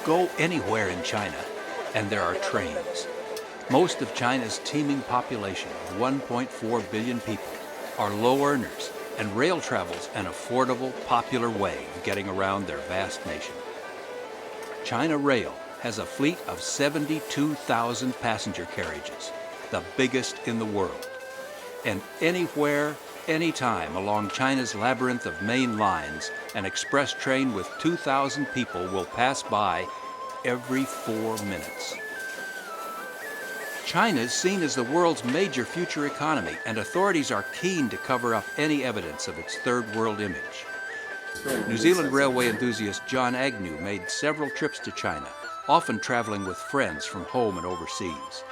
Go anywhere in China, and there are trains. Most of China's teeming population of 1.4 billion people are low earners, and rail travel's an affordable, popular way of getting around their vast nation. China Rail has a fleet of 72,000 passenger carriages, the biggest in the world. And anywhere, anytime along China's labyrinth of main lines, an express train with 2,000 people will pass by every 4 minutes. China is seen as the world's major future economy, and authorities are keen to cover up any evidence of its third world image. New Zealand railway enthusiast John Agnew made several trips to China, often traveling with friends from home and overseas.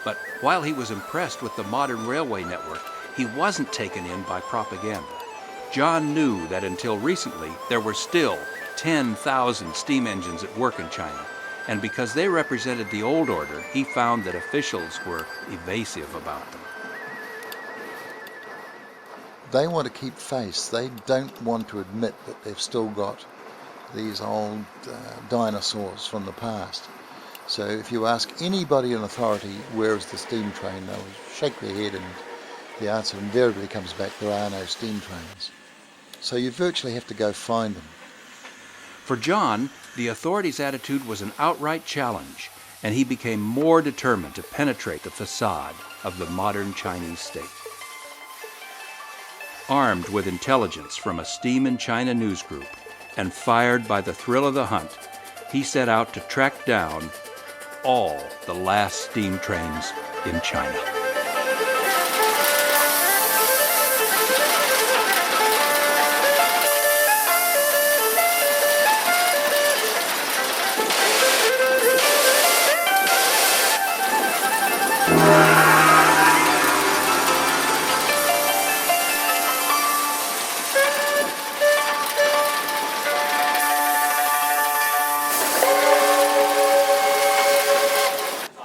But while he was impressed with the modern railway network, he wasn't taken in by propaganda. John knew that until recently, there were still 10,000 steam engines at work in China. And because they represented the old order, he found that officials were evasive about them. They want to keep face. They don't want to admit that they've still got these old dinosaurs from the past. So if you ask anybody in authority, where is the steam train, they'll shake their head, and the answer invariably comes back, there are no steam trains. So you virtually have to go find them. For John, the authorities' attitude was an outright challenge, and he became more determined to penetrate the facade of the modern Chinese state. Armed with intelligence from a Steam in China news group and fired by the thrill of the hunt, he set out to track down all the last steam trains in China.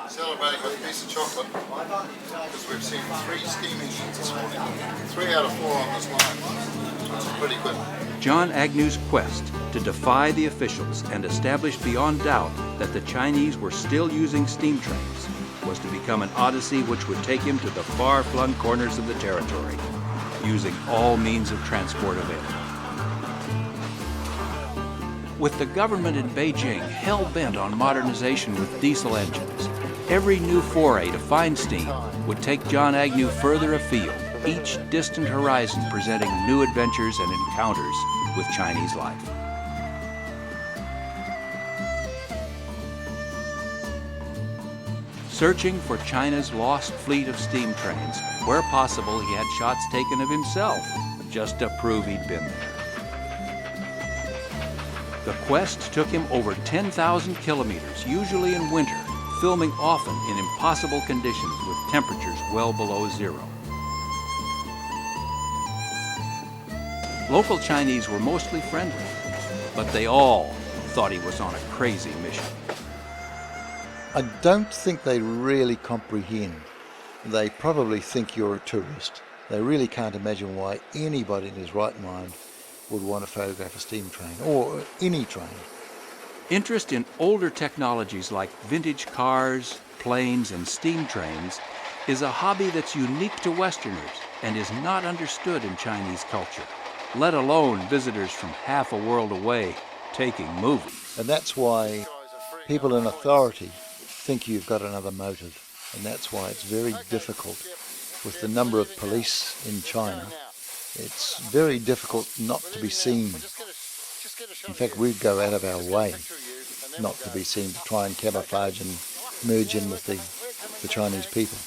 Celebrating with a piece of chocolate because we've seen 3 steam engines this morning. 3 out of 4 on this line. That's pretty good. John Agnew's quest to defy the officials and establish beyond doubt that the Chinese were still using steam trains was to become an odyssey which would take him to the far-flung corners of the territory, using all means of transport available. With the government in Beijing hell-bent on modernization with diesel engines, every new foray to find steam would take John Agnew further afield, each distant horizon presenting new adventures and encounters with Chinese life. Searching for China's lost fleet of steam trains, where possible he had shots taken of himself, just to prove he'd been there. The quest took him over 10,000 kilometers, usually in winter, filming often in impossible conditions with temperatures well below zero. Local Chinese were mostly friendly, but they all thought he was on a crazy mission. I don't think they really comprehend. They probably think you're a tourist. They really can't imagine why anybody in his right mind would want to photograph a steam train, or any train. Interest in older technologies like vintage cars, planes, and steam trains is a hobby that's unique to Westerners and is not understood in Chinese culture, let alone visitors from half a world away taking movies. And that's why people in authority think you've got another motive. And that's why it's very difficult with the number of police in China. It's very difficult not to be seen. In fact, we'd go out of our way not to be seen, to try and camouflage and merge in with the Chinese people.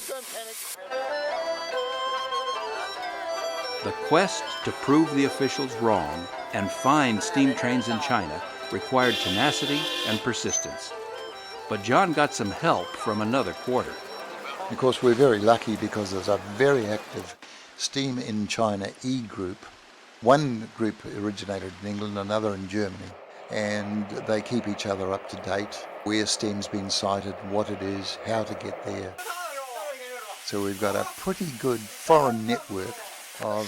The quest to prove the officials wrong and find steam trains in China required tenacity and persistence. But John got some help from another quarter. Of course, we're very lucky because there's a very active Steam in China E-group. One group originated in England, another in Germany, and they keep each other up to date, where steam's been sighted, what it is, how to get there. So we've got a pretty good foreign network of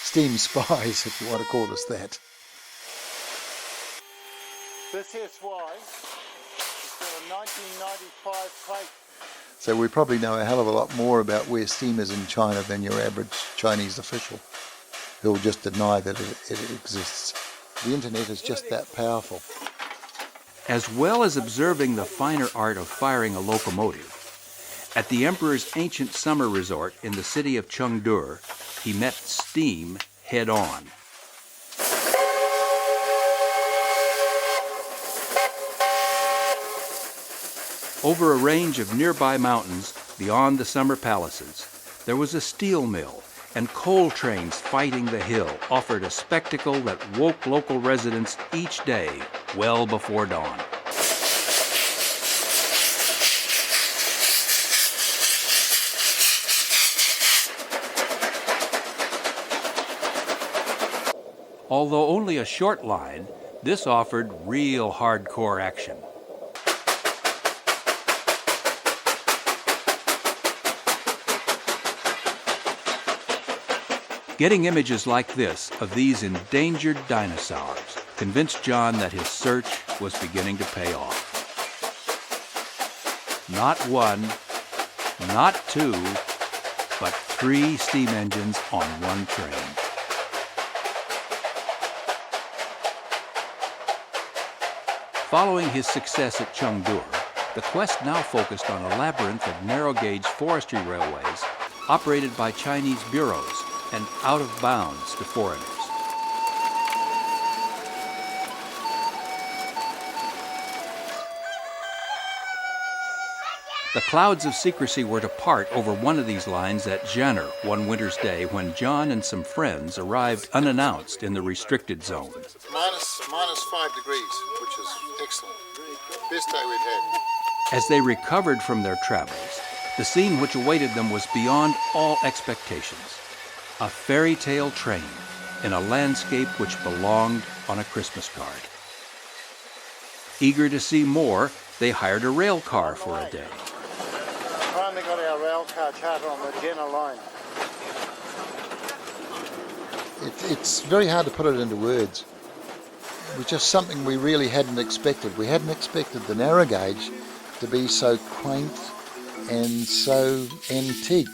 steam spies, if you want to call us that. This is why it's got a 1995 plate. So we probably know a hell of a lot more about where steam is in China than your average Chinese official, who will just deny that it exists. The internet is just that powerful. As well as observing the finer art of firing a locomotive, at the emperor's ancient summer resort in the city of Chengdu, he met steam head-on. Over a range of nearby mountains beyond the summer palaces, there was a steel mill, and coal trains fighting the hill offered a spectacle that woke local residents each day well before dawn. Although only a short line, this offered real hardcore action. Getting images like this of these endangered dinosaurs convinced John that his search was beginning to pay off. Not one, not two, but 3 steam engines on one train. Following his success at Chengdu, the quest now focused on a labyrinth of narrow-gauge forestry railways operated by Chinese bureaus and out of bounds to foreigners. The clouds of secrecy were to part over one of these lines at Jenner one winter's day when John and some friends arrived unannounced in the restricted zone. Minus 5 degrees, which is excellent. Best day we've had. As they recovered from their travels, the scene which awaited them was beyond all expectations. A fairy tale train in a landscape which belonged on a Christmas card. Eager to see more, they hired a rail car for a day. Finally got our rail car charter on the Inner Line. It's very hard to put it into words. It was just something we really hadn't expected. We hadn't expected the narrow gauge to be so quaint and so antique.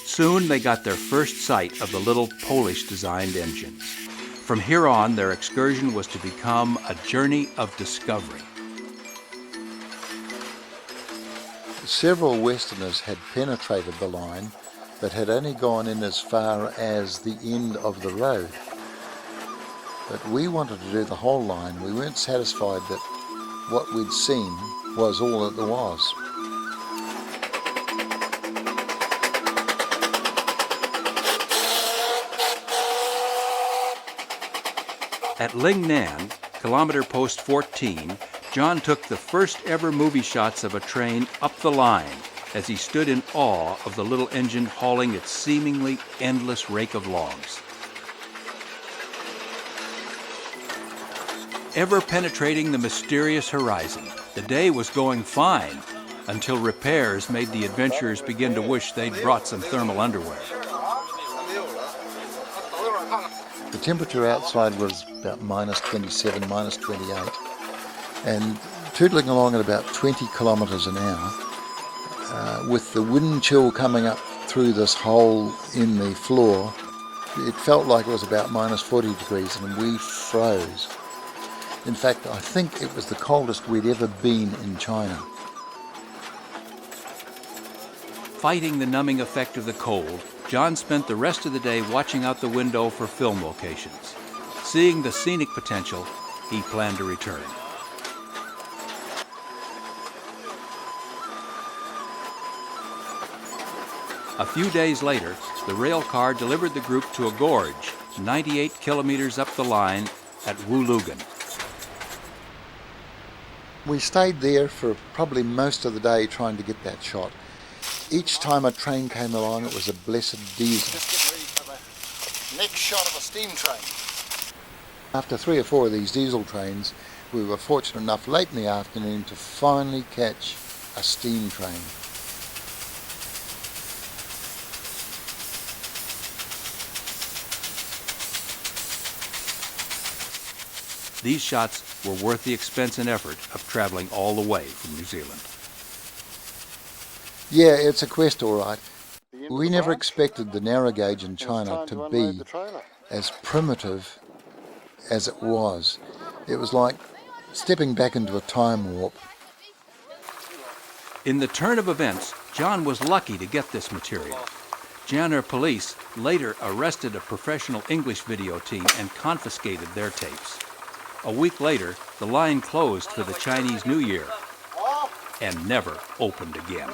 Soon they got their first sight of the little Polish-designed engines. From here on, their excursion was to become a journey of discovery. Several Westerners had penetrated the line, but had only gone in as far as the end of the road. But we wanted to do the whole line. We weren't satisfied that what we'd seen was all that there was. At Lingnan, kilometer post 14, John took the first ever movie shots of a train up the line as he stood in awe of the little engine hauling its seemingly endless rake of logs. Ever penetrating the mysterious horizon, the day was going fine until repairs made the adventurers begin to wish they'd brought some thermal underwear. The temperature outside was about minus 27, minus 28, and tootling along at about 20 kilometres an hour, with the wind chill coming up through this hole in the floor, it felt like it was about minus 40 degrees, and we froze. In fact, I think it was the coldest we'd ever been in China. Fighting the numbing effect of the cold, John spent the rest of the day watching out the window for film locations. Seeing the scenic potential, he planned to return. A few days later, the rail car delivered the group to a gorge 98 kilometers up the line at Wulugan. We stayed there for probably most of the day trying to get that shot. Each time a train came along, it was a blessed diesel. Just getting ready for the next shot of a steam train. After 3 or 4 of these diesel trains, we were fortunate enough late in the afternoon to finally catch a steam train. these shots were worth the expense and effort of traveling all the way from New Zealand. Yeah, it's a quest, all right. We never expected the narrow gauge in China to be as primitive as it was. It was like stepping back into a time warp. In the turn of events, John was lucky to get this material. Jiang'an police later arrested a professional English video team and confiscated their tapes. A week later, the line closed for the Chinese New Year and never opened again.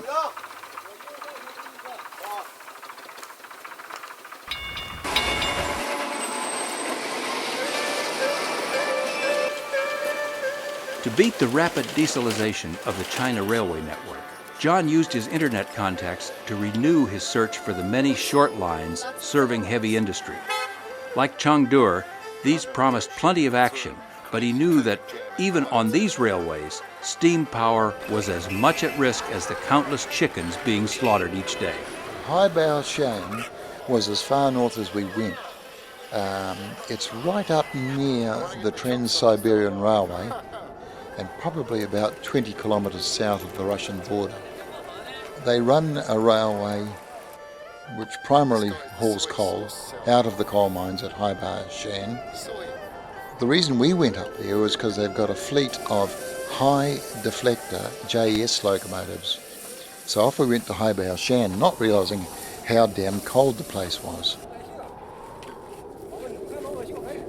To beat the rapid dieselization of the China railway network, John used his internet contacts to renew his search for the many short lines serving heavy industry. Like Chengdu, these promised plenty of action, but he knew that even on these railways, steam power was as much at risk as the countless chickens being slaughtered each day. Shan was as far north as we went. It's right up near the Trans-Siberian Railway and probably about 20 kilometres south of the Russian border. They run a railway which primarily hauls coal out of the coal mines at Shan. The reason we went up there was because they've got a fleet of high deflector JS locomotives. So off we went to Shan, not realising how damn cold the place was.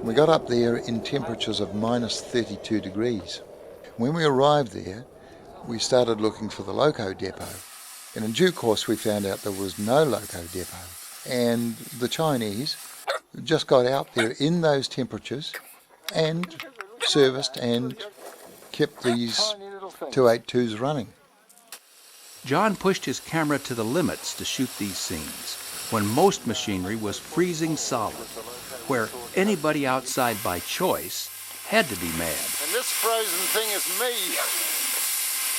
We got up there in temperatures of minus 32 degrees. When we arrived there, we started looking for the loco depot. And in due course we found out there was no loco depot. And the Chinese just got out there in those temperatures and serviced and kept these 282s running. John pushed his camera to the limits to shoot these scenes, when most machinery was freezing solid, where anybody outside by choice had to be mad. And this frozen thing is me,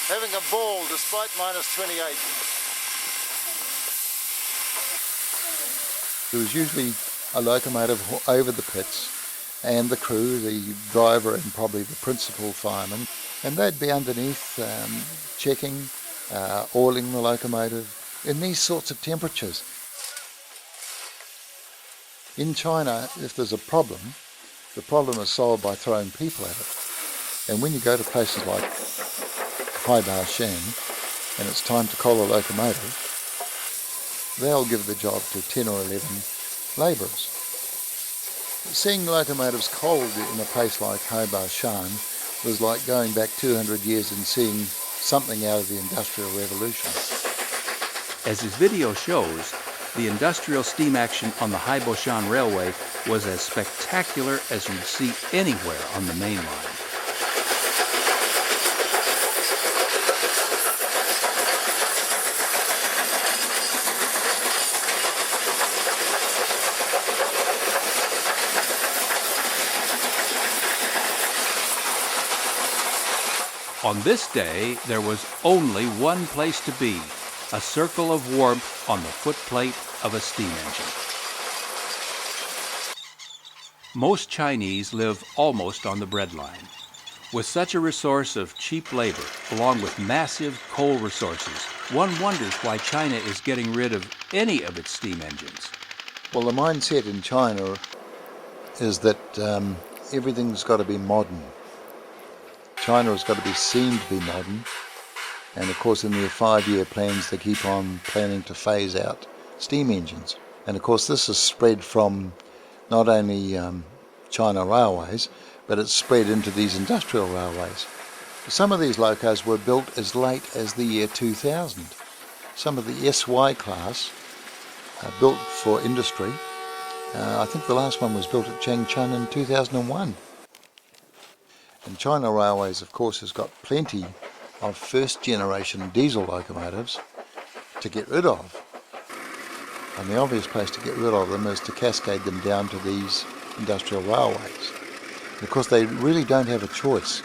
having a ball despite minus 28. There was usually a locomotive over the pits, and the crew, the driver and probably the principal fireman, and they'd be underneath checking, oiling the locomotive in these sorts of temperatures. In China, if there's a problem, the problem is solved by throwing people at it. And when you go to places like Shan and it's time to coal a locomotive, they'll give the job to 10 or 11 labourers. Seeing locomotives coaled in a place like Shan was like going back 200 years and seeing something out of the Industrial Revolution. As his video shows, the industrial steam action on the Shan Railway was as spectacular as you'd see anywhere on the main line. On this day, there was only one place to be, a circle of warmth on the footplate of a steam engine. Most Chinese live almost on the breadline. With such a resource of cheap labor, along with massive coal resources, one wonders why China is getting rid of any of its steam engines. Well, the mindset in China is that everything's got to be modern. China has got to be seen to be modern, and of course in their 5-year plans they keep on planning to phase out steam engines. And of course this is spread from not only China railways, but it's spread into these industrial railways. Some of these locos were built as late as the year 2000. Some of the SY class built for industry. I think the last one was built at Changchun in 2001. And China Railways, of course, has got plenty of first-generation diesel locomotives to get rid of. And the obvious place to get rid of them is to cascade them down to these industrial railways. Of course, they really don't have a choice.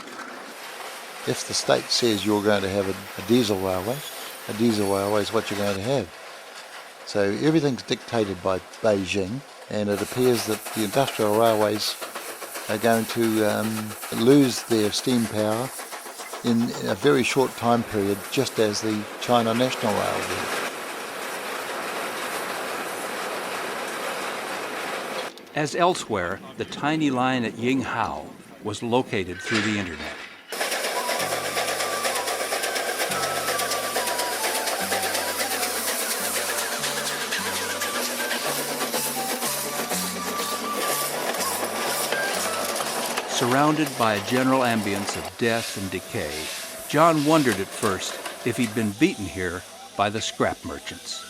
If the state says you're going to have a diesel railway is what you're going to have. So everything's dictated by Beijing, and it appears that the industrial railways are going to lose their steam power in a very short time period, just as the China National Rail did. As elsewhere, the tiny line at Yinghao was located through the internet. Surrounded by a general ambience of death and decay, John wondered at first if he'd been beaten here by the scrap merchants.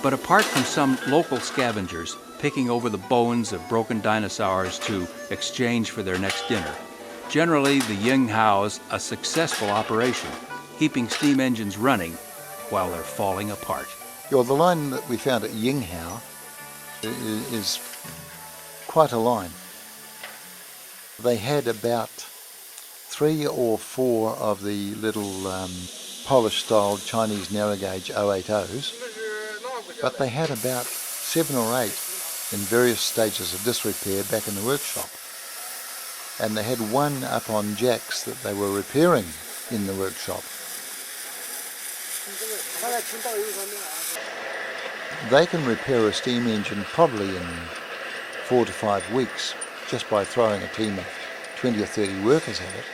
But apart from some local scavengers picking over the bones of broken dinosaurs to exchange for their next dinner, generally the Yinghao's a successful operation, keeping steam engines running while they're falling apart. Yeah, the line that we found at Yinghao is quite a line. They had about 3 or 4 of the little Polish-style Chinese narrow gauge 080s, but they had about 7 or 8 in various stages of disrepair back in the workshop. And they had one up on jacks that they were repairing in the workshop. They can repair a steam engine probably in 4 to 5 weeks just by throwing a team of 20 or 30 workers at it.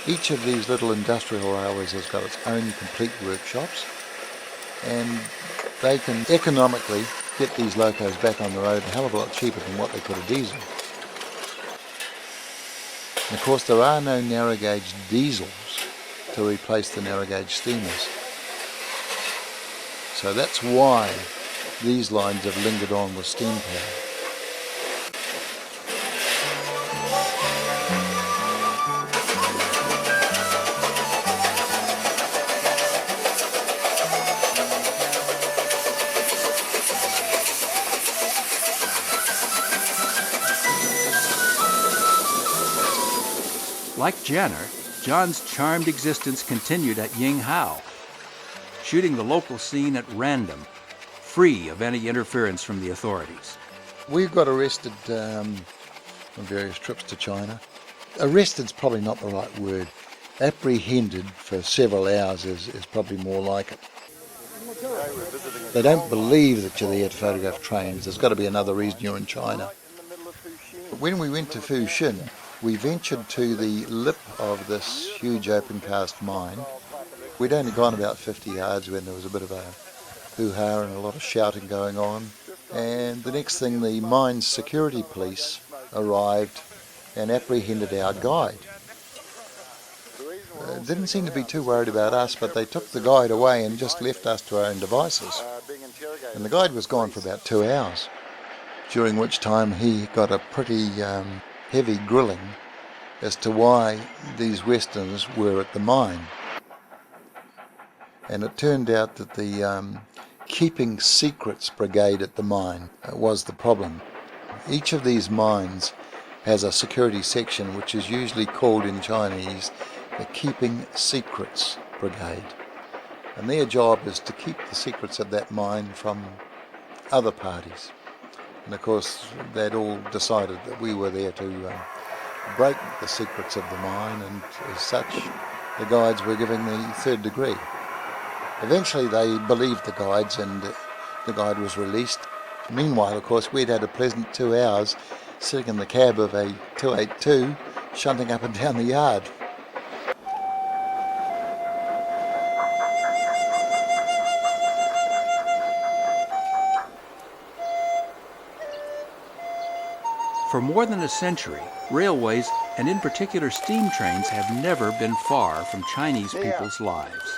Each of these little industrial railways has got its own complete workshops, and they can economically get these locos back on the road a hell of a lot cheaper than what they could a diesel. And of course there are no narrow gauge diesels to replace the narrow gauge steamers. So that's why these lines have lingered on with steam power. Like Jenner, John's charmed existence continued at Yinghao, shooting the local scene at random, free of any interference from the authorities. We got arrested on various trips to China. Arrested's probably not the right word. Apprehended for several hours is probably more like it. They don't believe that you're there to photograph trains. There's got to be another reason you're in China. When we went to Fuxin, we ventured to the lip of this huge open cast mine. We'd only gone about 50 yards when there was a bit of a hoo-ha and a lot of shouting going on. And the next thing, the mine's security police arrived and apprehended our guide. Didn't seem to be too worried about us, but they took the guide away and just left us to our own devices. And the guide was gone for about 2 hours, during which time he got a pretty heavy grilling as to why these Westerners were at the mine. And it turned out that the Keeping Secrets Brigade at the mine was the problem. Each of these mines has a security section which is usually called in Chinese the Keeping Secrets Brigade. And their job is to keep the secrets of that mine from other parties. And of course they'd all decided that we were there to break the secrets of the mine, and as such the guides were giving the third degree. Eventually they believed the guides and the guide was released. Meanwhile, of course, we'd had a pleasant 2 hours sitting in the cab of a 282 shunting up and down the yard. For more than a century, railways, and in particular steam trains, have never been far from Chinese people's lives.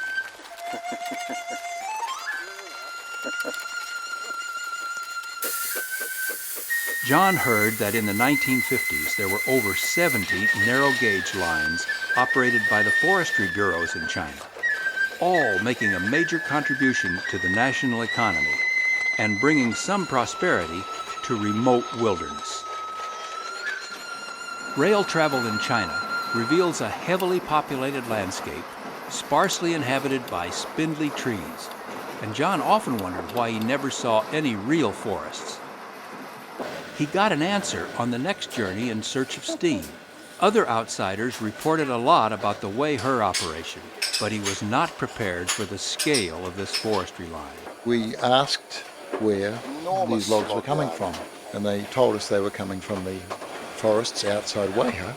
John heard that in the 1950s there were over 70 narrow gauge lines operated by the forestry bureaus in China, all making a major contribution to the national economy and bringing some prosperity to remote wilderness. Rail travel in China reveals a heavily populated landscape, sparsely inhabited by spindly trees, and John often wondered why he never saw any real forests. He got an answer on the next journey in search of steam. Other outsiders reported a lot about the Wei-Her operation, but he was not prepared for the scale of this forestry line. We asked where these logs were coming from, and they told us they were coming from the forests outside Wei-Her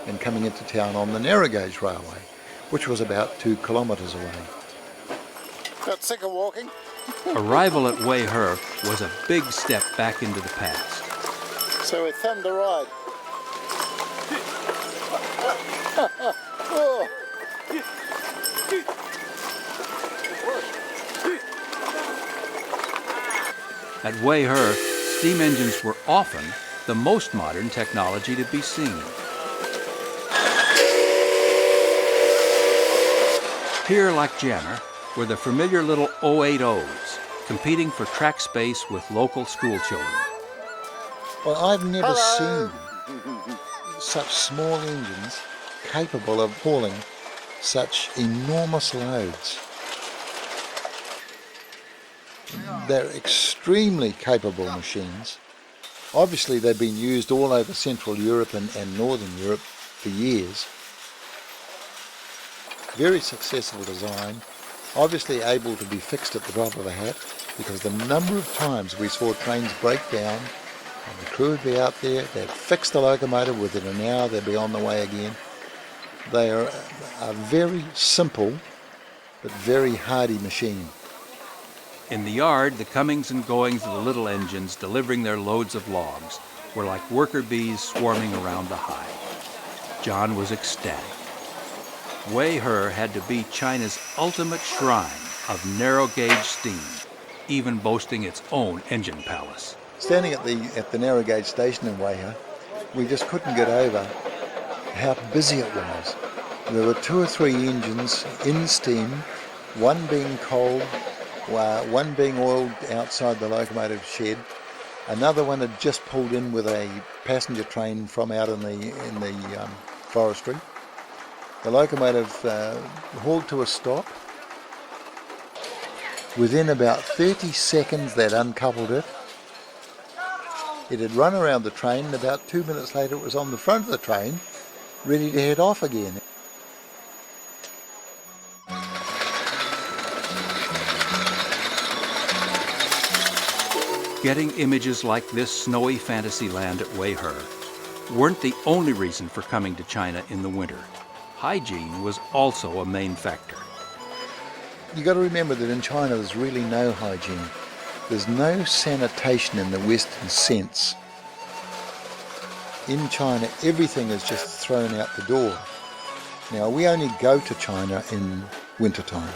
and coming into town on the narrow gauge railway, which was about 2 kilometres away. Got sick of walking? Arrival at Wei-Her was a big step back into the past. So we thumbed the ride. Oh. At Wei-Her, steam engines were often the most modern technology to be seen. Here, like Janner, were the familiar little 080s, competing for track space with local school children. Well, I've never seen such small engines capable of hauling such enormous loads. They're extremely capable machines. Obviously, they've been used all over Central Europe and Northern Europe for years. Very successful design, obviously able to be fixed at the drop of a hat, because the number of times we saw trains break down and the crew would be out there, they'd fix the locomotive, within an hour they'd be on the way again. They are a very simple but very hardy machine. In the yard, the comings and goings of the little engines delivering their loads of logs were like worker bees swarming around the hive. John was ecstatic. Wei-Her had to be China's ultimate shrine of narrow-gauge steam, even boasting its own engine palace. Standing at the narrow gauge station in Wei-Her, we just couldn't get over how busy it was. There were 2 or 3 engines in steam, one being coal, one being oiled outside the locomotive shed. Another one had just pulled in with a passenger train from out in the forestry. The locomotive hauled to a stop. Within about 30 seconds they'd uncoupled it. It had run around the train, and about 2 minutes later it was on the front of the train, ready to head off again. Getting images like this snowy fantasy land at Wei-Her weren't the only reason for coming to China in the winter. Hygiene was also a main factor. You've got to remember that in China there's really no hygiene. There's no sanitation in the Western sense. In China, everything is just thrown out the door. Now, we only go to China in wintertime.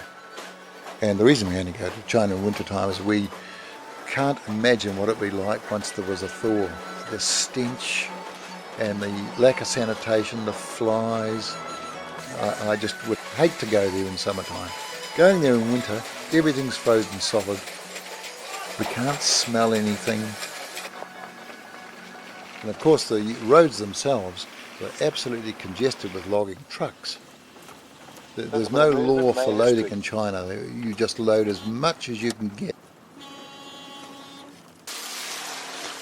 And the reason we only go to China in wintertime is we can't imagine what it'd be like once there was a thaw. The stench and the lack of sanitation, the flies. I just would hate to go there in summertime. Going there in winter, everything's frozen solid. We can't smell anything. And of course the roads themselves were absolutely congested with logging trucks. There's no law for loading in China. You just load as much as you can get.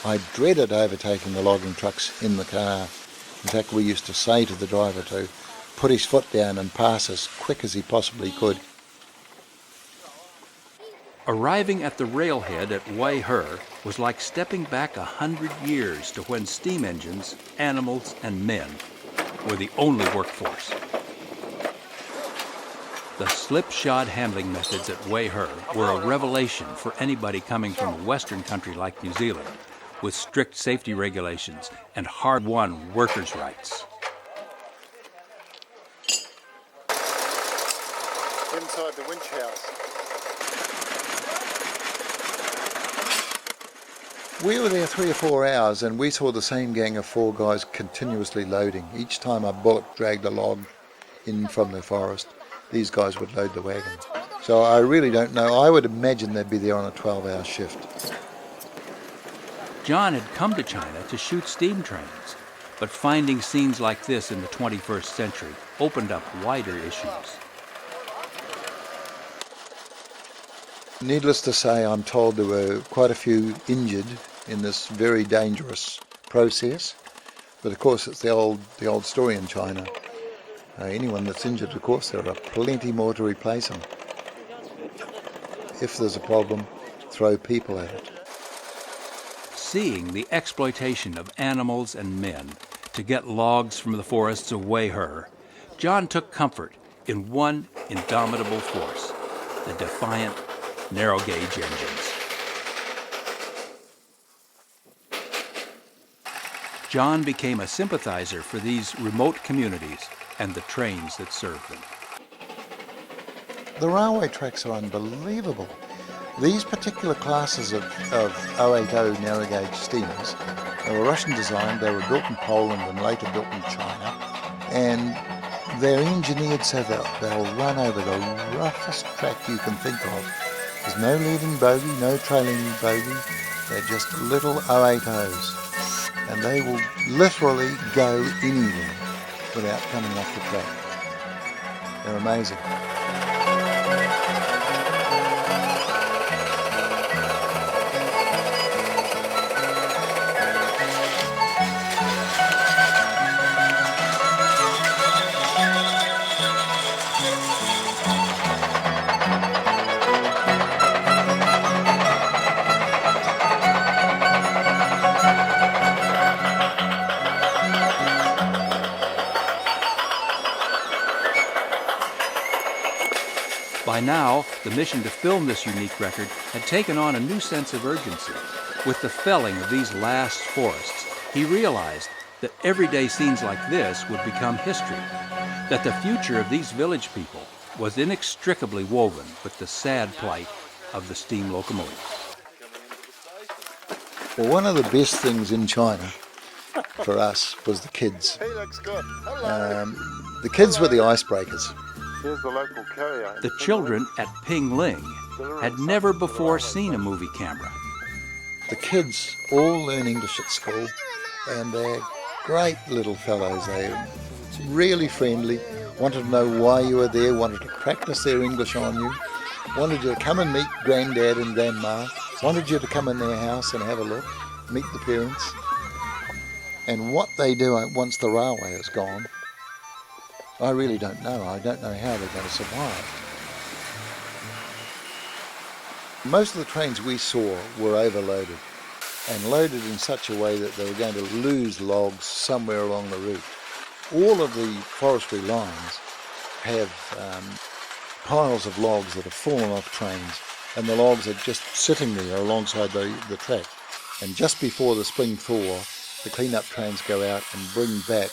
I dreaded overtaking the logging trucks in the car. In fact, we used to say to the driver to put his foot down and pass as quick as he possibly could. Arriving at the railhead at Wei-Her was like stepping back 100 years to when steam engines, animals, and men were the only workforce. The slipshod handling methods at Wei-Her were a revelation for anybody coming from a Western country like New Zealand, with strict safety regulations and hard-won workers' rights. Inside the winch house. We were there 3 or 4 hours and we saw the same gang of 4 guys continuously loading. Each time a bullock dragged a log in from the forest, these guys would load the wagon. So I really don't know. I would imagine they'd be there on a 12-hour shift. John had come to China to shoot steam trains, but finding scenes like this in the 21st century opened up wider issues. Needless to say, I'm told there were quite a few injured in this very dangerous process. But of course, it's the old story in China. Anyone that's injured, of course, there are plenty more to replace them. If there's a problem, throw people at it. Seeing the exploitation of animals and men to get logs from the forests away her, John took comfort in one indomitable force, the defiant, narrow-gauge engines. John became a sympathizer for these remote communities and the trains that served them. The railway tracks are unbelievable. These particular classes of 080 narrow gauge steamers, they were Russian designed, they were built in Poland and later built in China, and they're engineered so that they'll run over the roughest track you can think of. There's no leading bogey, no trailing bogey, they're just little 080s, and they will literally go anywhere without coming off the track. They're amazing. By now, the mission to film this unique record had taken on a new sense of urgency. With the felling of these last forests, he realized that everyday scenes like this would become history, that the future of these village people was inextricably woven with the sad plight of the steam locomotive. Well, one of the best things in China for us was the kids. He looks good. Hello. The kids were the icebreakers. Here's the local carrier. The children at Pingling had never before seen a movie camera. The kids all learn English at school, and they're great little fellows. They're really friendly, wanted to know why you were there, wanted to practice their English on you, wanted you to come and meet Granddad and Grandma, wanted you to come in their house and have a look, meet the parents. And what they do once the railway is gone, I really don't know. I don't know how they're going to survive. Most of the trains we saw were overloaded and loaded in such a way that they were going to lose logs somewhere along the route. All of the forestry lines have piles of logs that have fallen off trains, and the logs are just sitting there alongside the track. And just before the spring thaw, the clean-up trains go out and bring back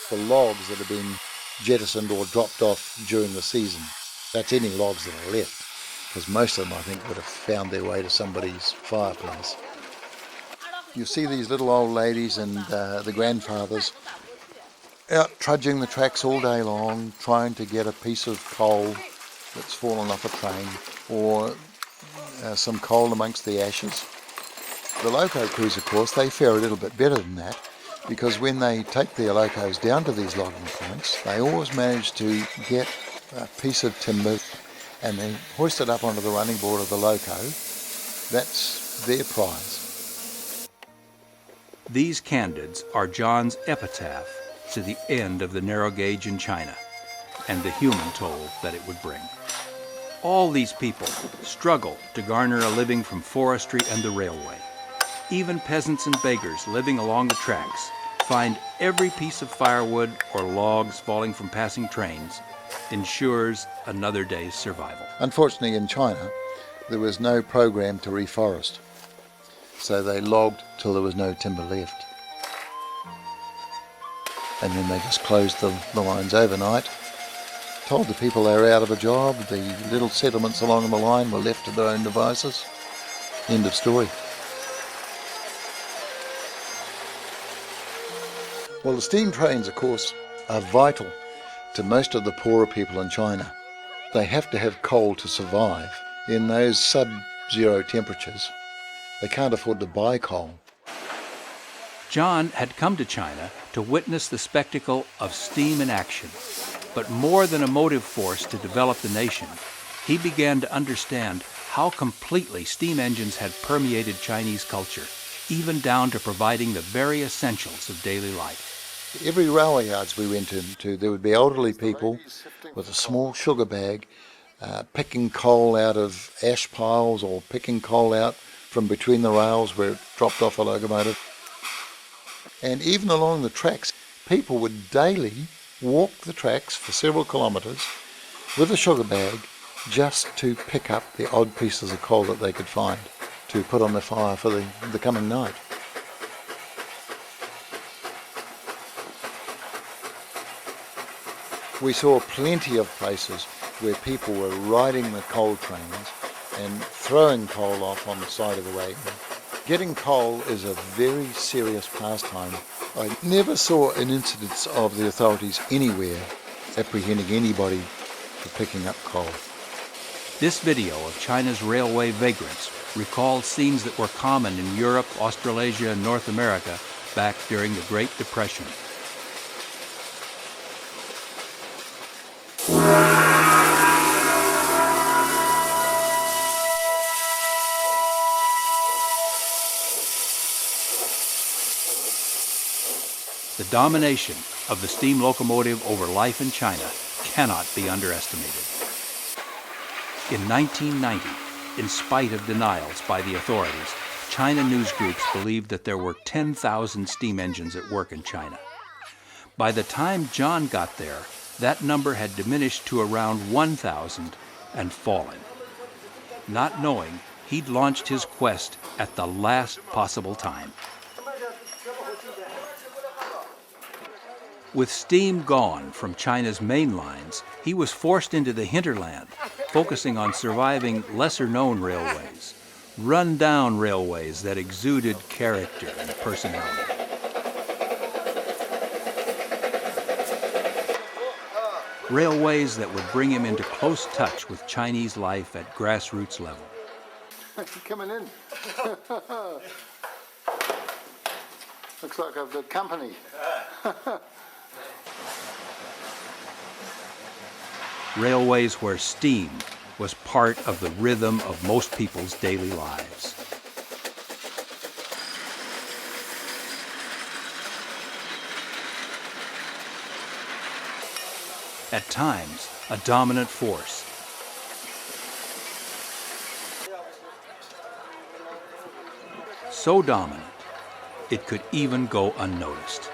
the logs that have been jettisoned or dropped off during the season. That's any logs that are left, because most of them, I think, would have found their way to somebody's fireplace. You see these little old ladies and the grandfathers out trudging the tracks all day long, trying to get a piece of coal that's fallen off a train, or some coal amongst the ashes. The loco crews, of course, they fare a little bit better than that, because when they take their locos down to these logging points, they always manage to get a piece of timber and they hoist it up onto the running board of the loco. That's their prize. These candids are John's epitaph to the end of the narrow gauge in China and the human toll that it would bring. All these people struggle to garner a living from forestry and the railway. Even peasants and beggars living along the tracks find every piece of firewood or logs falling from passing trains ensures another day's survival. Unfortunately, in China, there was no program to reforest, so they logged till there was no timber left. And then they just closed the lines overnight, told the people they were out of a job, the little settlements along the line were left to their own devices. End of story. Well, the steam trains, of course, are vital to most of the poorer people in China. They have to have coal to survive. In those sub-zero temperatures, they can't afford to buy coal. John had come to China to witness the spectacle of steam in action. But more than a motive force to develop the nation, he began to understand how completely steam engines had permeated Chinese culture, even down to providing the very essentials of daily life. Every railway yards we went into, there would be elderly people with a small sugar bag picking coal out of ash piles or picking coal out from between the rails where it dropped off a locomotive. And even along the tracks, people would daily walk the tracks for several kilometres with a sugar bag just to pick up the odd pieces of coal that they could find to put on the fire for the coming night. We saw plenty of places where people were riding the coal trains and throwing coal off on the side of the wagon. Getting coal is a very serious pastime. I never saw an incidence of the authorities anywhere apprehending anybody for picking up coal. This video of China's railway vagrants recalls scenes that were common in Europe, Australasia, and North America back during the Great Depression. The domination of the steam locomotive over life in China cannot be underestimated. In 1990, in spite of denials by the authorities, China news groups believed that there were 10,000 steam engines at work in China. By the time John got there, that number had diminished to around 1,000 and fallen. Not knowing, he'd launched his quest at the last possible time. With steam gone from China's main lines, he was forced into the hinterland, focusing on surviving lesser-known railways, run-down railways that exuded character and personality. Railways that would bring him into close touch with Chinese life at grassroots level. Coming in. Looks like I've got company. Railways where steam was part of the rhythm of most people's daily lives. At times, a dominant force. So dominant, it could even go unnoticed.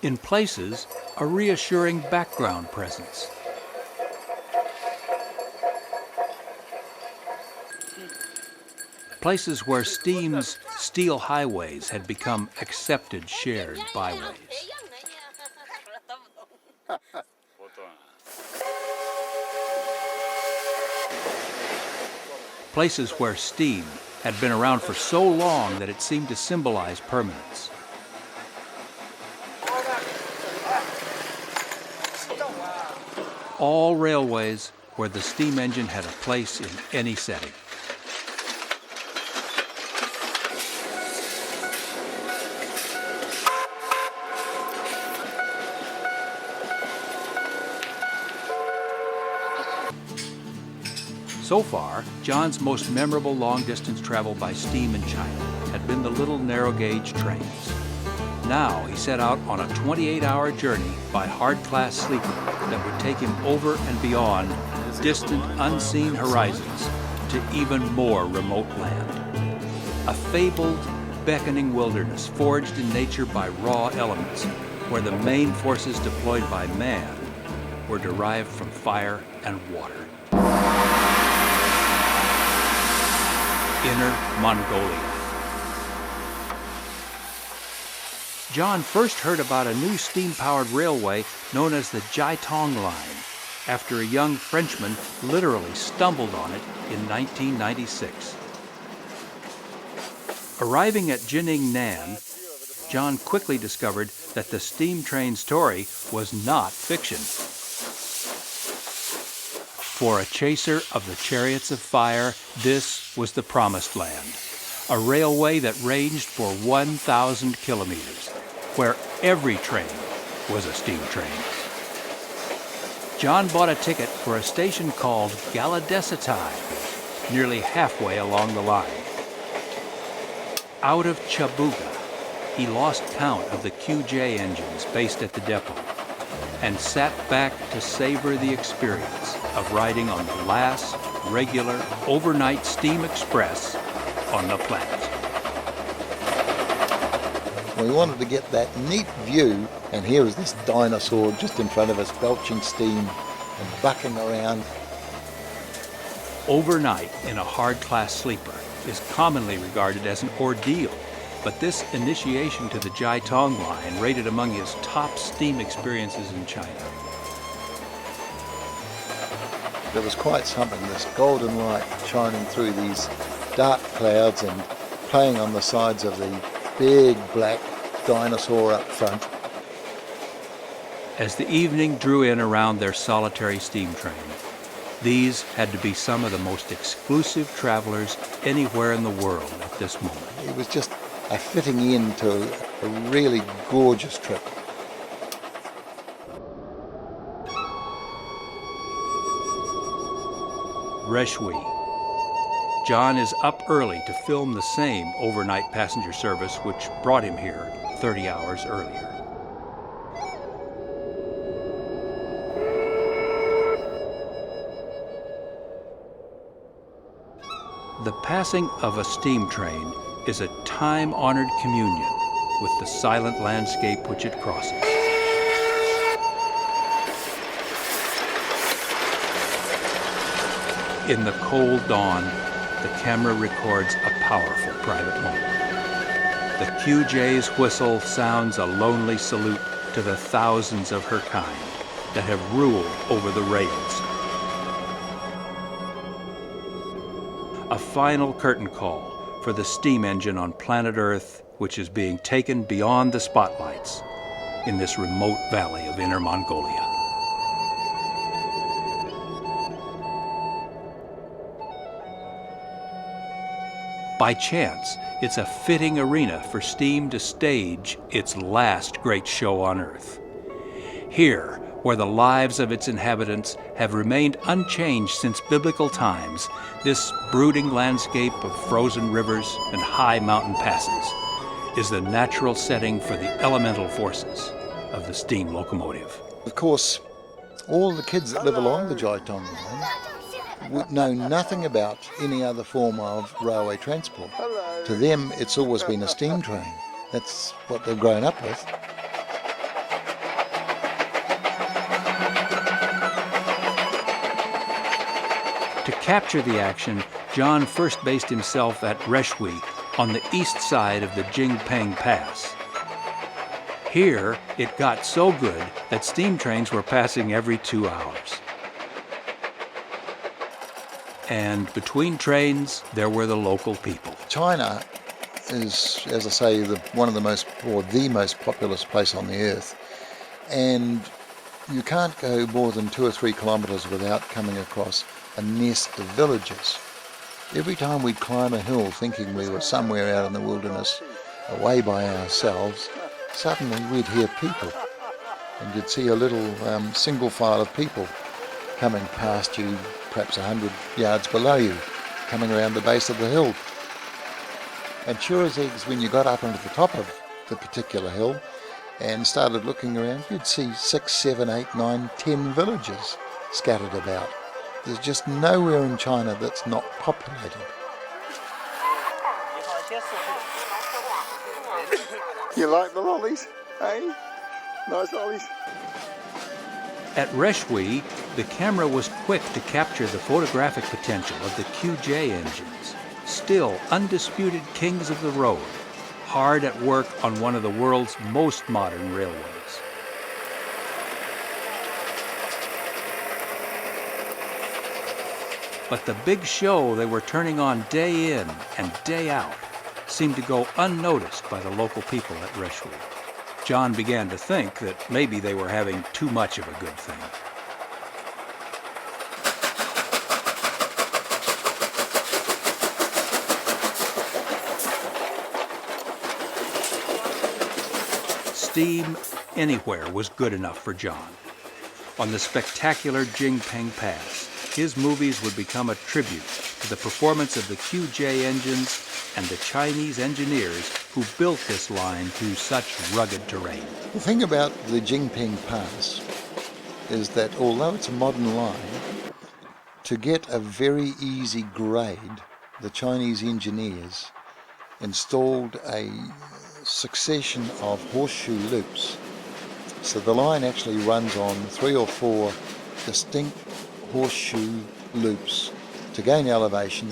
In places, a reassuring background presence. Places where steam's steel highways had become accepted, shared byways. Places where steam had been around for so long that it seemed to symbolize permanence. All railways where the steam engine had a place in any setting. So far, John's most memorable long-distance travel by steam in China had been the little narrow-gauge trains. Now he set out on a 28-hour journey by hard-class sleeper that would take him over and beyond distant, unseen horizons to even more remote land. A fabled, beckoning wilderness forged in nature by raw elements, where the main forces deployed by man were derived from fire and water. Inner Mongolia. John first heard about a new steam-powered railway known as the JITONG Line after a young Frenchman literally stumbled on it in 1996. Arriving at Jining-Nan, John quickly discovered that the steam train story was not fiction. For a chaser of the Chariots of Fire, this was the Promised Land, a railway that ranged for 1,000 kilometers, where every train was a steam train. John bought a ticket for a station called Galadasatai, nearly halfway along the line. Out of Chabuga, he lost count of the QJ engines based at the depot and sat back to savor the experience of riding on the last regular overnight steam express on the planet. We wanted to get that neat view, and here was this dinosaur just in front of us, belching steam and bucking around. Overnight in a hard-class sleeper is commonly regarded as an ordeal, but this initiation to the JITONG line rated among his top steam experiences in China. There was quite something, this golden light shining through these dark clouds and playing on the sides of the big black dinosaur up front. As the evening drew in around their solitary steam train, these had to be some of the most exclusive travelers anywhere in the world at this moment. It was just a fitting in to a really gorgeous trip. Reshui. John is up early to film the same overnight passenger service which brought him here 30 hours earlier. The passing of a steam train is a time-honored communion with the silent landscape which it crosses. In the cold dawn, the camera records a powerful private moment. The QJ's whistle sounds a lonely salute to the thousands of her kind that have ruled over the rails. A final curtain call for the steam engine on planet Earth, which is being taken beyond the spotlights in this remote valley of Inner Mongolia. By chance, it's a fitting arena for steam to stage its last great show on Earth. Here, where the lives of its inhabitants have remained unchanged since biblical times, this brooding landscape of frozen rivers and high mountain passes is the natural setting for the elemental forces of the steam locomotive. Of course, all the kids that live along the JITONG line would know nothing about any other form of railway transport. To them, it's always been a steam train. That's what they've grown up with. To capture the action, John first based himself at Reshui on the east side of the Jingpeng Pass. Here, it got so good that steam trains were passing every 2 hours. And between trains, there were the local people. China is, as I say, one of the most, or the most populous place on the earth. And you can't go more than 2 or 3 kilometres without coming across a nest of villages. Every time we'd climb a hill thinking we were somewhere out in the wilderness, away by ourselves, suddenly we'd hear people. And you'd see a little single file of people coming past you, perhaps 100 yards below you, coming around the base of the hill. And sure as eggs, when you got up onto the top of the particular hill and started looking around, you'd see 6, 7, 8, 9, 10 villages scattered about. There's just nowhere in China that's not populated. You like the lollies, eh? Nice lollies. At Reshui, the camera was quick to capture the photographic potential of the QJ engines, still undisputed kings of the road, hard at work on one of the world's most modern railways. But the big show they were turning on day in and day out seemed to go unnoticed by the local people at Reshui. John began to think that maybe they were having too much of a good thing. Steam anywhere was good enough for John. On the spectacular Jingping Pass, his movies would become a tribute to the performance of the QJ engines and the Chinese engineers who built this line through such rugged terrain. The thing about the Jingping Pass is that although it's a modern line, to get a very easy grade, the Chinese engineers installed a succession of horseshoe loops. So the line actually runs on 3 or 4 distinct horseshoe loops to gain elevation,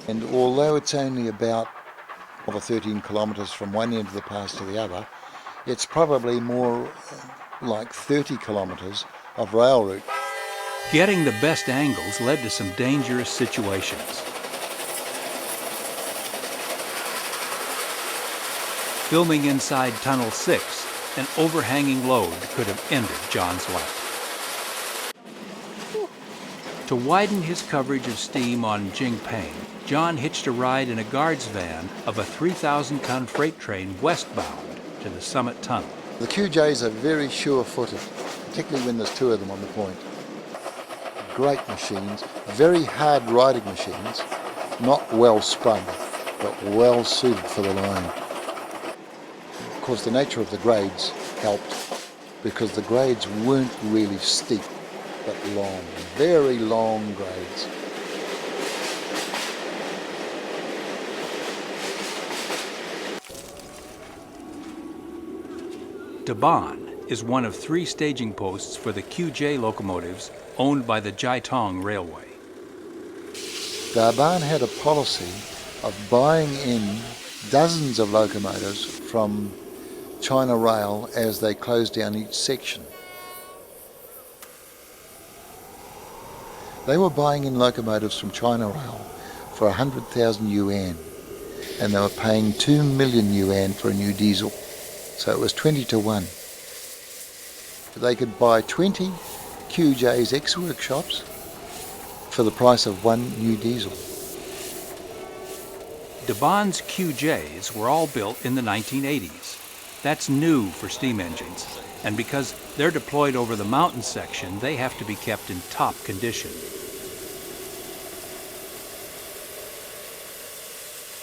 and although it's only about 12 or 13 kilometres from one end of the pass to the other, it's probably more like 30 kilometres of rail route. Getting the best angles led to some dangerous situations. Filming inside Tunnel 6, an overhanging load could have ended John's life. To widen his coverage of Steam on Jingping, John hitched a ride in a guard's van of a 3,000-ton freight train westbound to the summit tunnel. The QJs are very sure-footed, particularly when there's 2 of them on the point. Great machines, very hard riding machines, not well sprung, but well suited for the line. Of course, the nature of the grades helped, because the grades weren't really steep, but long, very long grades. Daban is one of 3 staging posts for the QJ locomotives owned by the JITONG Railway. Daban had a policy of buying in dozens of locomotives from China Rail as they closed down each section. They were buying in locomotives from China Rail for 100,000 yuan, and they were paying 2 million yuan for a new diesel. So it was 20 to 1. They could buy 20 QJ's ex-workshops for the price of 1 new diesel. Daban's QJs were all built in the 1980s. That's new for steam engines, and because they're deployed over the mountain section, they have to be kept in top condition.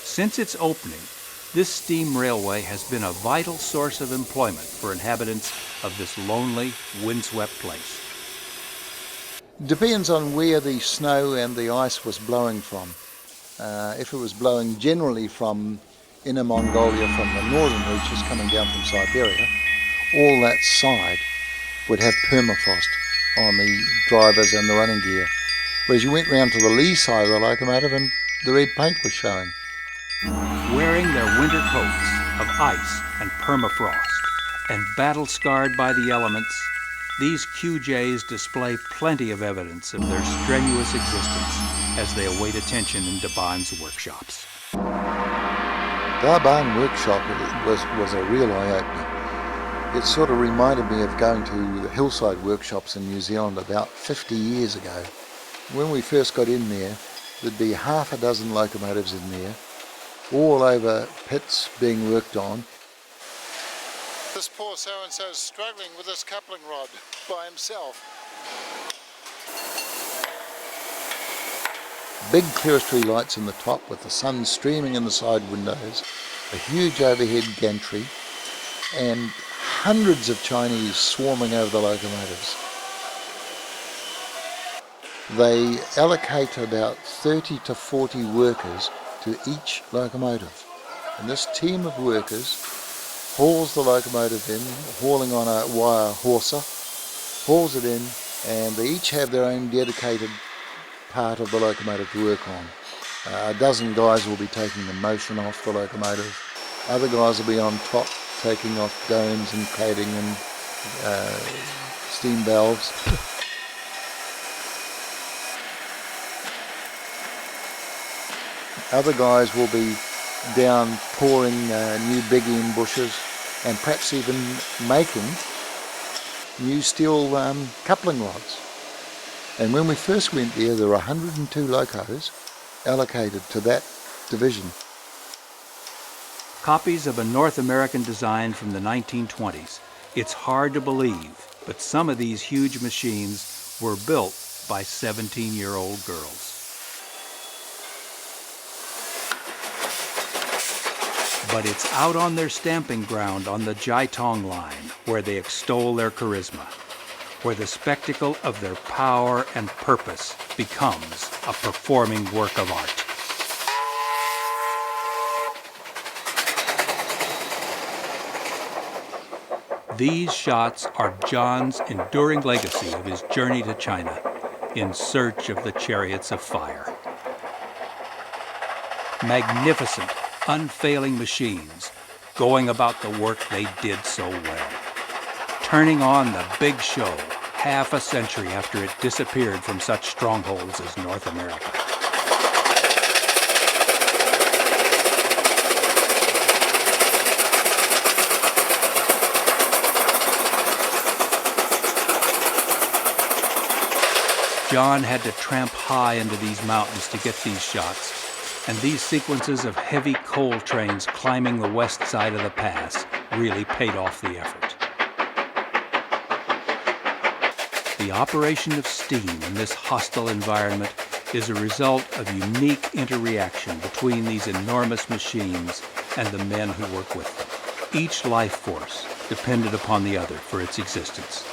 Since its opening, this steam railway has been a vital source of employment for inhabitants of this lonely, windswept place. Depends on where the snow and the ice was blowing from. If it was blowing generally from Inner Mongolia, from the northern reaches coming down from Siberia, all that side would have permafrost on the drivers and the running gear. Whereas you went round to the lee side of the locomotive and the red paint was showing. Wearing their winter coats of ice and permafrost, and battle-scarred by the elements, these QJs display plenty of evidence of their strenuous existence as they await attention in Daban's workshops. Daban workshop was a real eye-opener. It sort of reminded me of going to the hillside workshops in New Zealand about 50 years ago. When we first got in there, there'd be half a dozen locomotives in there, all over pits being worked on. This poor so-and-so is struggling with this coupling rod by himself. Big clerestory lights in the top with the sun streaming in the side windows, a huge overhead gantry, and hundreds of Chinese swarming over the locomotives. They allocate about 30 to 40 workers to each locomotive. And this team of workers hauls the locomotive in, hauling on a wire haulser, hauls it in, and they each have their own dedicated part of the locomotive to work on. A dozen guys will be taking the motion off the locomotive. Other guys will be on top taking off domes and cladding and steam valves. Other guys will be down pouring new big end bushes and perhaps even making new steel coupling rods. And when we first went there were 102 locos allocated to that division. Copies of a North American design from the 1920s. It's hard to believe, but some of these huge machines were built by 17-year-old girls. But it's out on their stamping ground on the JITONG Line where they extol their charisma, where the spectacle of their power and purpose becomes a performing work of art. These shots are John's enduring legacy of his journey to China in search of the Chariots of Fire. Magnificent, unfailing machines going about the work they did so well. Turning on the big show half a century after it disappeared from such strongholds as North America. John had to tramp high into these mountains to get these shots, and these sequences of heavy coal trains climbing the west side of the pass really paid off the effort. The operation of steam in this hostile environment is a result of unique interaction between these enormous machines and the men who work with them. Each life force depended upon the other for its existence.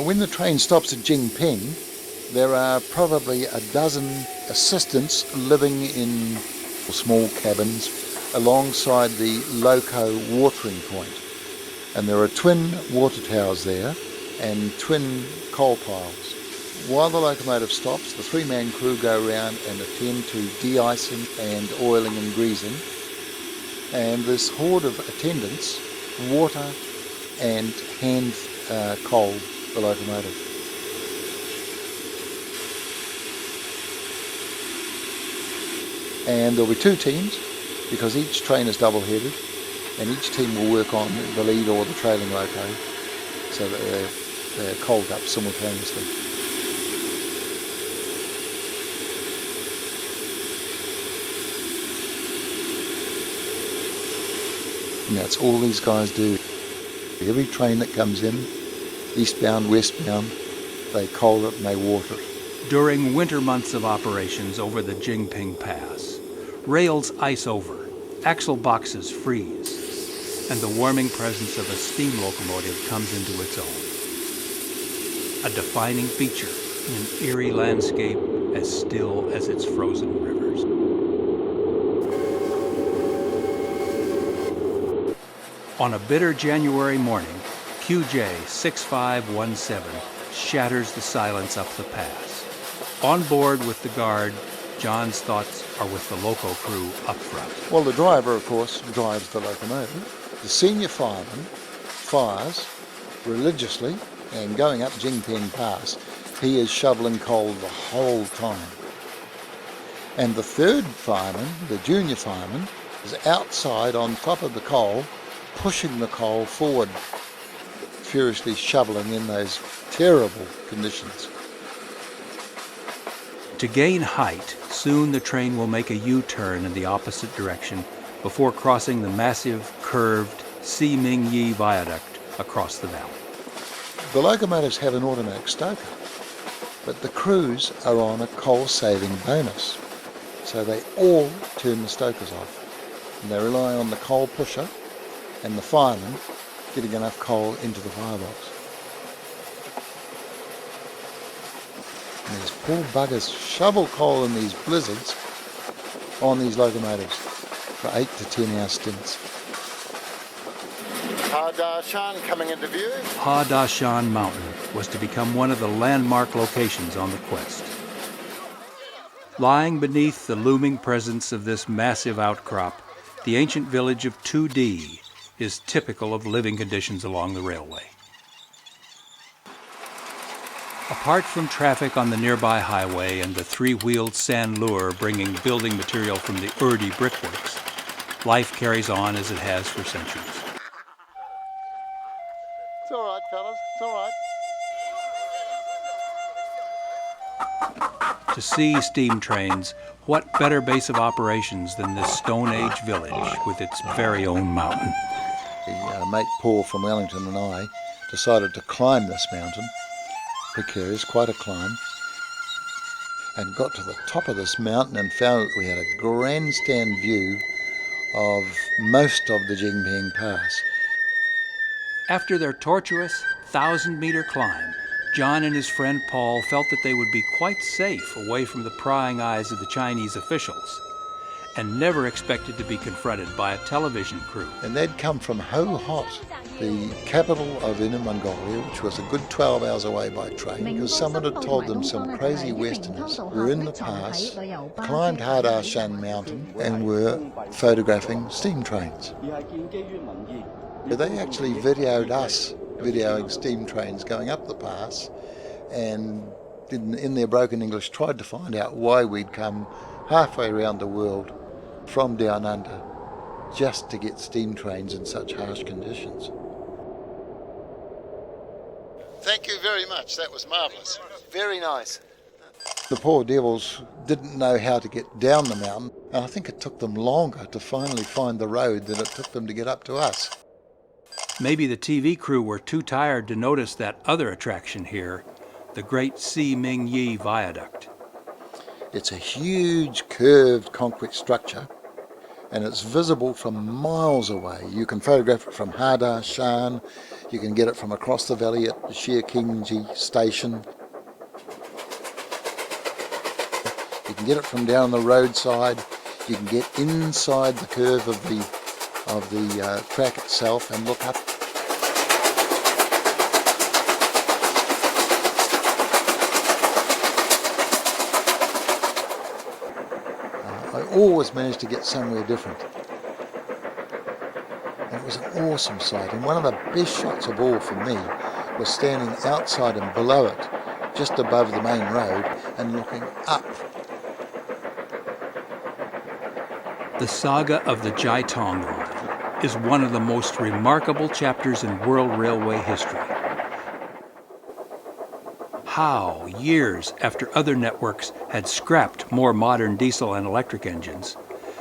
When the train stops at Jingping, there are probably a dozen assistants living in small cabins alongside the loco watering point. And there are twin water towers there and twin coal piles. While the locomotive stops, the three-man crew go around and attend to de-icing and oiling and greasing. And this horde of attendants water and hand coal the locomotive. And there'll be two teams because each train is double-headed, and each team will work on the lead or the trailing loco so that they're coaled up simultaneously. And that's all these guys do. Every train that comes in, eastbound, westbound, they coal it and they water it. During winter months of operations over the Jingping Pass, rails ice over, axle boxes freeze, and the warming presence of a steam locomotive comes into its own. A defining feature in an eerie landscape as still as its frozen rivers. On a bitter January morning, QJ 6517 shatters the silence up the pass. On board with the guard, John's thoughts are with the loco crew up front. Well, the driver, of course, drives the locomotive. The senior fireman fires religiously, and going up Jingping Pass, he is shoveling coal the whole time. And the third fireman, the junior fireman, is outside on top of the coal, pushing the coal forward, furiously shoveling in those terrible conditions. To gain height, soon the train will make a U-turn in the opposite direction before crossing the massive, curved Ximingyi Viaduct across the valley. The locomotives have an automatic stoker, but the crews are on a coal-saving bonus, so they all turn the stokers off, and they rely on the coal pusher and the fireman getting enough coal into the firebox. And these poor buggers shovel coal in these blizzards on these locomotives for 8 to 10 hour stints. Ha Da Shan coming into view. Ha Da Shan Mountain was to become one of the landmark locations on the quest. Lying beneath the looming presence of this massive outcrop, the ancient village of 2D is typical of living conditions along the railway. Apart from traffic on the nearby highway and the three-wheeled sand lure bringing building material from the Urdi brickworks, life carries on as it has for centuries. It's all right, fellas. It's all right. To see steam trains, what better base of operations than this Stone Age village with its very own mountain? Mate Paul from Wellington and I decided to climb this mountain, precarious, quite a climb, and got to the top of this mountain and found that we had a grandstand view of most of the Jingping Pass. After their tortuous 1,000-meter climb, John and his friend Paul felt that they would be quite safe away from the prying eyes of the Chinese officials, and never expected to be confronted by a television crew. And they'd come from Ho Hot, the capital of Inner Mongolia, which was a good 12 hours away by train, because someone had told them some crazy Westerners were in the pass, climbed Hardashan Mountain, and were photographing steam trains. They actually videoed us videoing steam trains going up the pass, and in their broken English tried to find out why we'd come halfway around the world from down under just to get steam trains in such harsh conditions. Thank you very much. That was marvellous. Very nice. The poor devils didn't know how to get down the mountain, and I think it took them longer to finally find the road than it took them to get up to us. Maybe the TV crew were too tired to notice that other attraction here, the Great Si Ming Yi Viaduct. It's a huge curved concrete structure, and it's visible from miles away. You can photograph it from Hardashan, you can get it from across the valley at the Shirkingji station. You can get it from down the roadside. You can get inside the curve of the track itself and look up. I always managed to get somewhere different. And it was an awesome sight, and one of the best shots of all for me was standing outside and below it, just above the main road, and looking up. The saga of the JITONG Line is one of the most remarkable chapters in world railway history. How, years after other networks had scrapped more modern diesel and electric engines,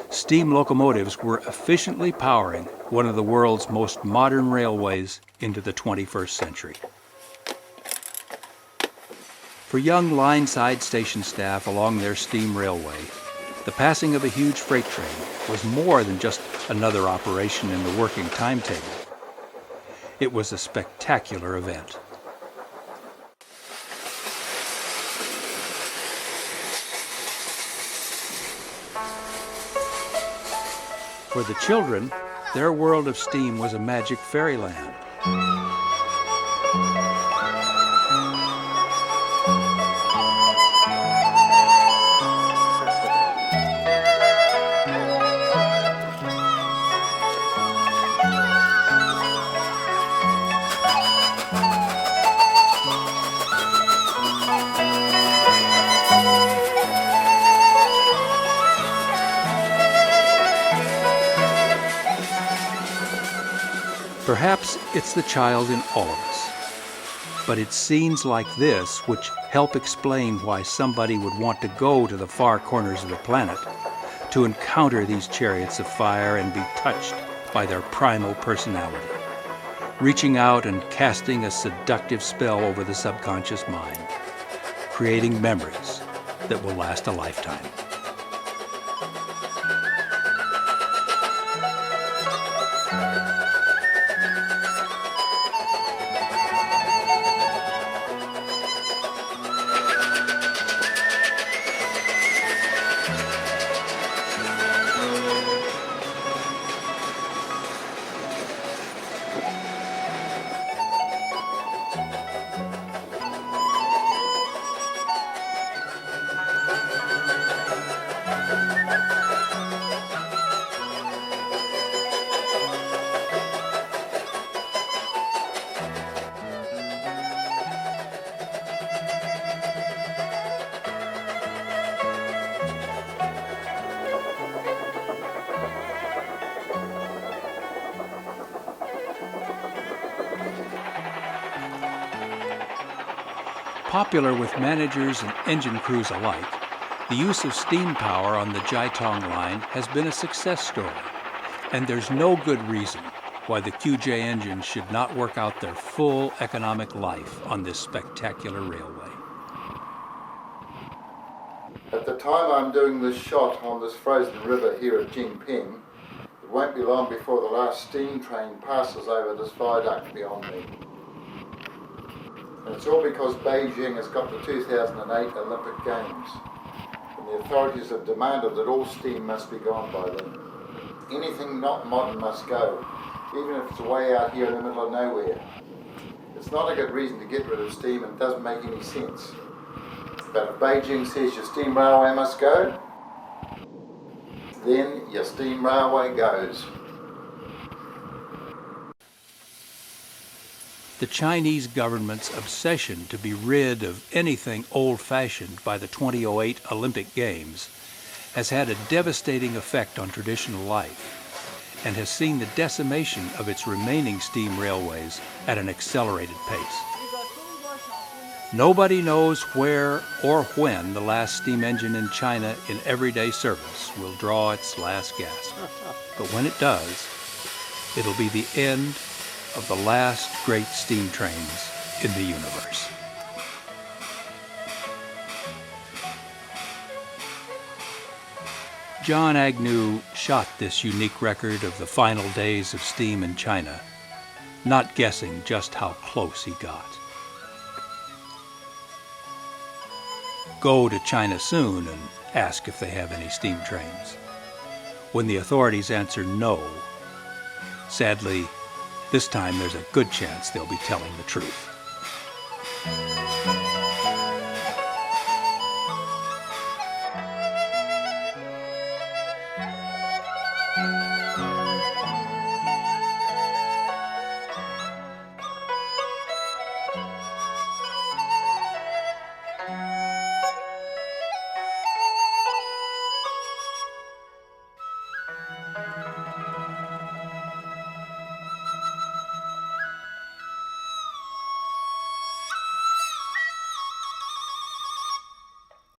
steam locomotives were efficiently powering one of the world's most modern railways into the 21st century. For young line-side station staff along their steam railway, the passing of a huge freight train was more than just another operation in the working timetable. It was a spectacular event. For the children, their world of steam was a magic fairyland. Perhaps it's the child in all of us, but it's scenes like this which help explain why somebody would want to go to the far corners of the planet to encounter these chariots of fire and be touched by their primal personality, reaching out and casting a seductive spell over the subconscious mind, creating memories that will last a lifetime. Popular with managers and engine crews alike, The use of steam power on the JITONG line has been a success story, and there's no good reason why the QJ engines should not work out their full economic life on this spectacular railway. At the time I'm doing this shot on this frozen river here at Jinping, it won't be long before the last steam train passes over this viaduct beyond me. And it's all because Beijing has got the 2008 Olympic Games, and the authorities have demanded that all steam must be gone by then. Anything not modern must go, even if it's way out here in the middle of nowhere. It's not a good reason to get rid of steam, and it doesn't make any sense. But if Beijing says your steam railway must go, then your steam railway goes. The Chinese government's obsession to be rid of anything old-fashioned by the 2008 Olympic Games has had a devastating effect on traditional life and has seen the decimation of its remaining steam railways at an accelerated pace. Nobody knows where or when the last steam engine in China in everyday service will draw its last gasp. But when it does, it'll be the end of the last great steam trains in the universe. John Agnew shot this unique record of the final days of steam in China, not guessing just how close he got. Go to China soon and ask if they have any steam trains. When the authorities answer no, sadly, this time there's a good chance they'll be telling the truth.